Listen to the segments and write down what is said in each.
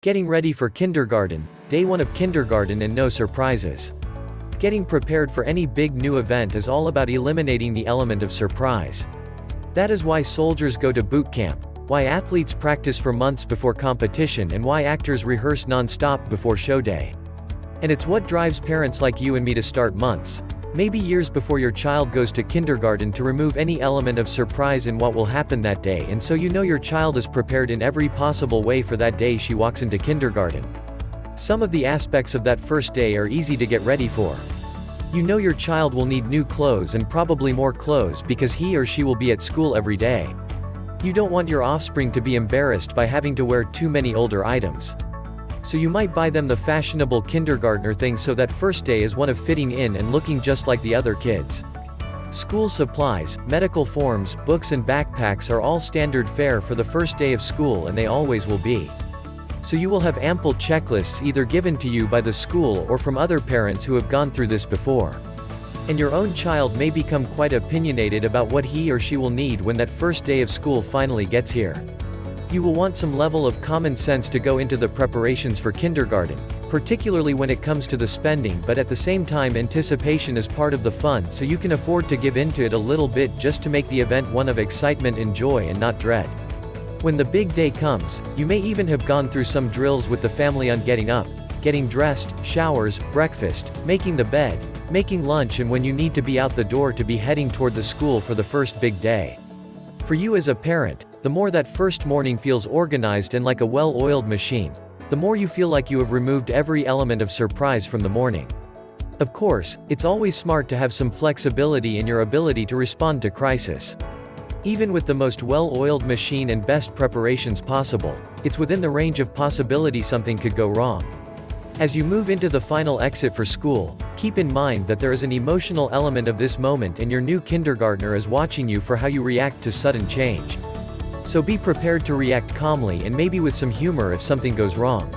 Getting ready for kindergarten, day 1 of kindergarten and no surprises. Getting prepared for any big new event is all about eliminating the element of surprise. That is why soldiers go to boot camp, why athletes practice for months before competition, and why actors rehearse non-stop before show day. And it's what drives parents like you and me to start months, maybe years before your child goes to kindergarten, to remove any element of surprise in what will happen that day, and so you know your child is prepared in every possible way for that day she walks into kindergarten. Some of the aspects of that first day are easy to get ready for. You know your child will need new clothes and probably more clothes because he or she will be at school every day. You don't want your offspring to be embarrassed by having to wear too many older items. So you might buy them the fashionable kindergartner thing so that first day is one of fitting in and looking just like the other kids. School supplies, medical forms, books and backpacks are all standard fare for the first day of school, and they always will be. So you will have ample checklists either given to you by the school or from other parents who have gone through this before. And your own child may become quite opinionated about what he or she will need when that first day of school finally gets here. You will want some level of common sense to go into the preparations for kindergarten, particularly when it comes to the spending, but at the same time anticipation is part of the fun, so you can afford to give into it a little bit just to make the event one of excitement and joy and not dread. When the big day comes, you may even have gone through some drills with the family on getting up, getting dressed, showers, breakfast, making the bed, making lunch, and when you need to be out the door to be heading toward the school for the first big day. For you as a parent, the more that first morning feels organized and like a well-oiled machine, the more you feel like you have removed every element of surprise from the morning. Of course, it's always smart to have some flexibility in your ability to respond to crisis. Even with the most well-oiled machine and best preparations possible, it's within the range of possibility something could go wrong. As you move into the final exit for school, keep in mind that there is an emotional element of this moment, and your new kindergartner is watching you for how you react to sudden change. So be prepared to react calmly and maybe with some humor if something goes wrong.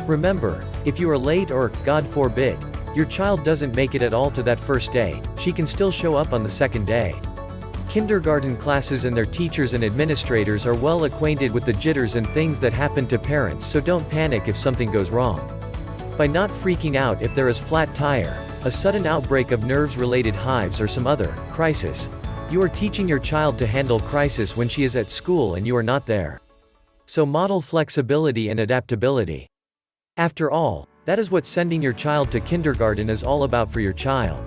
Remember, if you are late or, God forbid, your child doesn't make it at all to that first day, she can still show up on the second day. Kindergarten classes and their teachers and administrators are well acquainted with the jitters and things that happen to parents, so don't panic if something goes wrong. By not freaking out if there is flat tire, a sudden outbreak of nerves-related hives, or some other crisis, you are teaching your child to handle crisis when she is at school and you are not there. So model flexibility and adaptability. After all, that is what sending your child to kindergarten is all about for your child.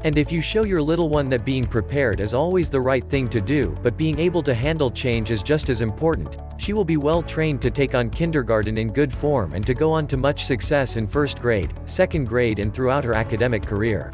And if you show your little one that being prepared is always the right thing to do, but being able to handle change is just as important, she will be well trained to take on kindergarten in good form and to go on to much success in first grade, second grade, and throughout her academic career.